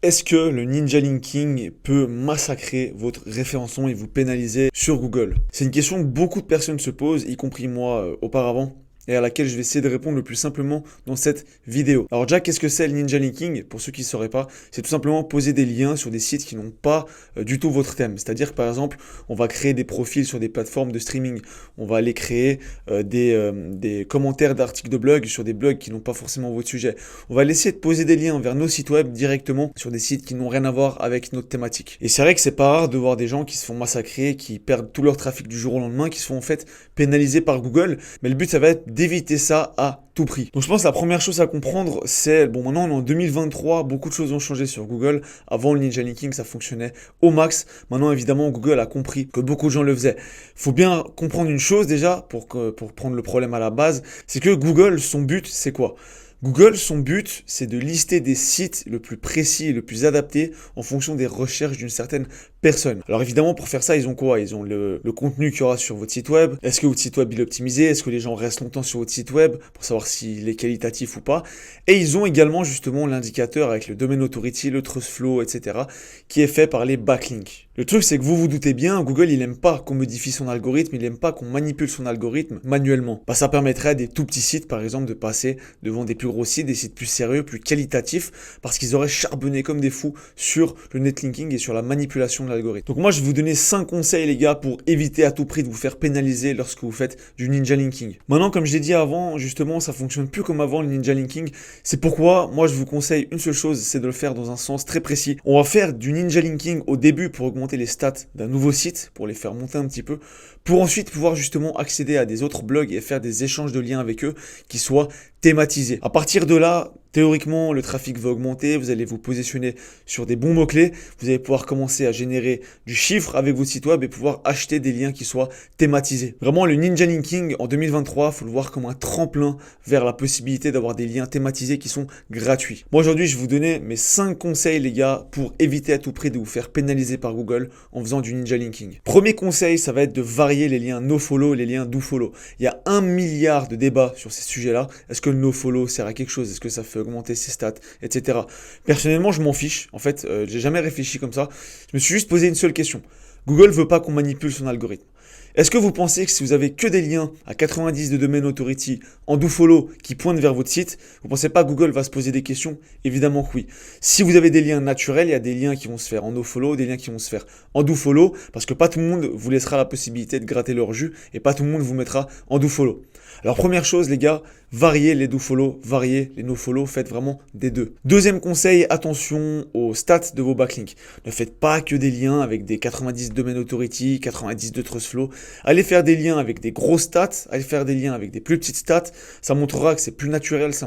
Est-ce que le ninja linking peut massacrer votre référencement et vous pénaliser sur Google? C'est une question que beaucoup de personnes se posent, y compris moi auparavant, et à laquelle je vais essayer de répondre le plus simplement dans cette vidéo. Alors déjà, qu'est-ce que c'est le ninja linking? Pour ceux qui ne sauraient pas, c'est tout simplement poser des liens sur des sites qui n'ont pas du tout votre thème. C'est-à-dire que par exemple, on va créer des profils sur des plateformes de streaming, on va aller créer des commentaires d'articles de blog sur des blogs qui n'ont pas forcément votre sujet. On va essayer de poser des liens vers nos sites web directement sur des sites qui n'ont rien à voir avec notre thématique. Et c'est vrai que c'est pas rare de voir des gens qui se font massacrer, qui perdent tout leur trafic du jour au lendemain, qui se font en fait pénalisés par Google. Mais le but, ça va être d'éviter ça à tout prix. Donc je pense que la première chose à comprendre, c'est, bon maintenant on est en 2023, beaucoup de choses ont changé sur Google. Avant le ninja linking, ça fonctionnait au max. Maintenant évidemment Google a compris que beaucoup de gens le faisaient. Faut bien comprendre une chose déjà, pour prendre le problème à la base, c'est que Google, son but, c'est quoi? Google, son but, c'est de lister des sites le plus précis et le plus adapté en fonction des recherches d'une certaine personne. Alors évidemment, pour faire ça, ils ont quoi? Ils ont le contenu qu'il y aura sur votre site web. Est-ce que votre site web est optimisé? Est-ce que les gens restent longtemps sur votre site web pour savoir s'il est qualitatif ou pas? Et ils ont également justement l'indicateur avec le domain authority, le trust flow, etc. qui est fait par les backlinks. Le truc, c'est que vous vous doutez bien, Google, il aime pas qu'on modifie son algorithme, il aime pas qu'on manipule son algorithme manuellement. Ça permettrait à des tout petits sites, par exemple, de passer devant des plus gros sites, des sites plus sérieux, plus qualitatifs, parce qu'ils auraient charbonné comme des fous sur le netlinking et sur la manipulation de l'algorithme. Donc moi, je vais vous donner 5 conseils, les gars, pour éviter à tout prix de vous faire pénaliser lorsque vous faites du ninja linking. Maintenant, comme je l'ai dit avant, justement, ça fonctionne plus comme avant le ninja linking. C'est pourquoi, moi, je vous conseille une seule chose, c'est de le faire dans un sens très précis. On va faire du ninja linking au début pour augmenter les stats d'un nouveau site, pour les faire monter un petit peu, pour ensuite pouvoir justement accéder à des autres blogs et faire des échanges de liens avec eux qui soient thématisés. À partir de là, théoriquement, le trafic va augmenter, vous allez vous positionner sur des bons mots-clés, vous allez pouvoir commencer à générer du chiffre avec votre site web et pouvoir acheter des liens qui soient thématisés. Vraiment, le ninja linking en 2023, il faut le voir comme un tremplin vers la possibilité d'avoir des liens thématisés qui sont gratuits. Moi, aujourd'hui, je vais vous donner mes 5 conseils, les gars, pour éviter à tout prix de vous faire pénaliser par Google en faisant du ninja linking. Premier conseil, ça va être de varier les liens nofollow et les liens dofollow. Il y a 1 milliard de débats sur ces sujets-là. Est-ce que le nofollow sert à quelque chose? Est-ce que ça fait augmenter ses stats, etc. Personnellement, je m'en fiche. En fait, j'ai jamais réfléchi comme ça. Je me suis juste posé une seule question. Google veut pas qu'on manipule son algorithme. Est-ce que vous pensez que si vous avez que des liens à 90 de domain authority en dofollow qui pointent vers votre site, vous pensez pas que Google va se poser des questions? Évidemment que oui. Si vous avez des liens naturels, il y a des liens qui vont se faire en nofollow, des liens qui vont se faire en dofollow, parce que pas tout le monde vous laissera la possibilité de gratter leur jus et pas tout le monde vous mettra en dofollow. Alors première chose les gars, variez les dofollow, variez les nofollow, faites vraiment des deux. Deuxième conseil, attention aux stats de vos backlinks. Ne faites pas que des liens avec des 90 domain authority, 90 de trust flow. Allez faire des liens avec des gros stats, allez faire des liens avec des plus petites stats. Ça montrera que c'est plus naturel, ça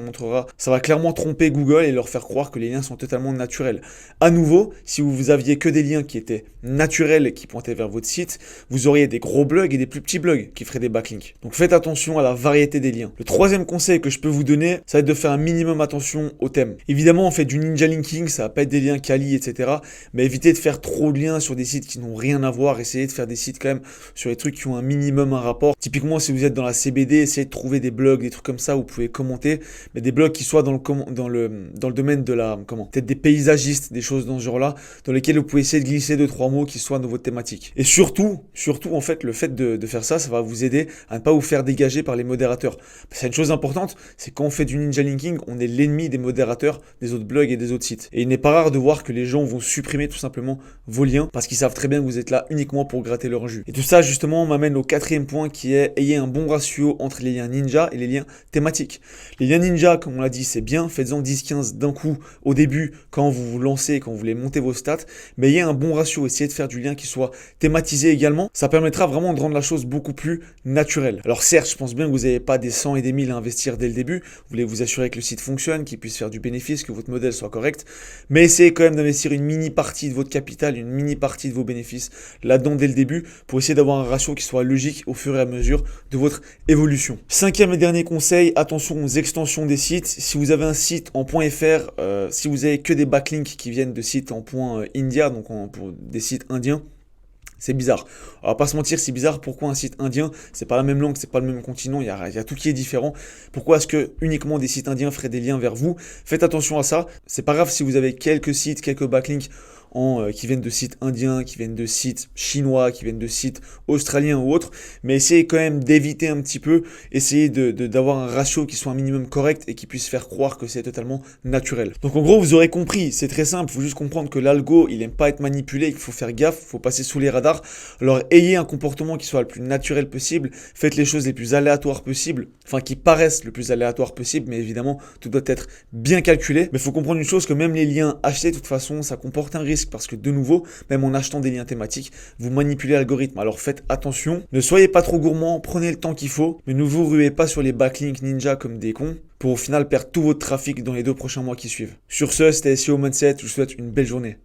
va clairement tromper Google et leur faire croire que les liens sont totalement naturels. À nouveau, si vous aviez que des liens qui étaient naturels et qui pointaient vers votre site, vous auriez des gros blogs et des plus petits blogs qui feraient des backlinks. Donc faites attention à la variété des liens. Le troisième conseil que je peux vous donner, ça va être de faire un minimum attention au thème. Évidemment, on fait du ninja linking, ça va pas être des liens quali, etc. Mais évitez de faire trop de liens sur des sites qui n'ont rien à voir. Essayez de faire des sites quand même sur les trucs qui ont un minimum un rapport. Typiquement, si vous êtes dans la CBD, essayez de trouver des blogs, des trucs comme ça où vous pouvez commenter, mais des blogs qui soient dans le domaine de la, peut-être des paysagistes, des choses dans ce genre-là, dans lesquels vous pouvez essayer de glisser 2-3 mots qui soient dans votre thématique. Et surtout, en fait, le fait de faire ça, ça va vous aider à ne pas vous faire dégager par les modérateurs. C'est une chose importante, c'est quand on fait du ninja linking, on est l'ennemi des modérateurs, des autres blogs et des autres sites. Et il n'est pas rare de voir que les gens vont supprimer tout simplement vos liens parce qu'ils savent très bien que vous êtes là uniquement pour gratter leur jus. Et tout ça, justement, m'amène au quatrième point qui est ayez un bon ratio entre les liens ninja et les liens thématiques. Les liens ninja, comme on l'a dit, c'est bien, faites-en 10-15 d'un coup au début quand vous vous lancez, quand vous voulez monter vos stats, mais ayez un bon ratio, essayez de faire du lien qui soit thématisé également. Ça permettra vraiment de rendre la chose beaucoup plus naturelle. Alors certes, je pense bien que vous n'avez pas des 100 et des 1000 à investir dès le début, vous voulez vous assurer que le site fonctionne, qu'il puisse faire du bénéfice, que votre modèle soit correct, mais essayez quand même d'investir une mini partie de votre capital, une mini partie de vos bénéfices là-dedans dès le début pour essayer d'avoir un ratio qui soit logique au fur et à mesure de votre évolution. Cinquième et dernier conseil, attention aux extensions des sites. Si vous avez un site en .fr, si vous avez que des backlinks qui viennent de sites en .india, donc pour des sites indiens, C'est bizarre. On va pas se mentir, c'est bizarre. Pourquoi un site indien? C'est pas la même langue, c'est pas le même continent, il y a tout qui est différent. Pourquoi est-ce que uniquement des sites indiens feraient des liens vers vous? Faites attention à ça. C'est pas grave si vous avez quelques sites, quelques backlinks qui viennent de sites indiens, qui viennent de sites chinois, qui viennent de sites australiens ou autres, mais essayez quand même d'éviter un petit peu, essayez d'avoir un ratio qui soit un minimum correct et qui puisse faire croire que c'est totalement naturel. Donc en gros, vous aurez compris, c'est très simple, il faut juste comprendre que l'algo, il aime pas être manipulé, il faut faire gaffe, il faut passer sous les radars. Alors ayez un comportement qui soit le plus naturel possible, faites les choses les plus aléatoires possibles, enfin qui paraissent le plus aléatoires possible, mais évidemment, tout doit être bien calculé. Mais il faut comprendre une chose, que même les liens achetés, de toute façon, ça comporte un risque parce que de nouveau, même en achetant des liens thématiques, vous manipulez l'algorithme. Alors faites attention, ne soyez pas trop gourmand, prenez le temps qu'il faut, mais ne vous ruez pas sur les backlinks ninja comme des cons pour au final perdre tout votre trafic dans les 2 prochains mois qui suivent. Sur ce, c'était SEO Mindset, je vous souhaite une belle journée.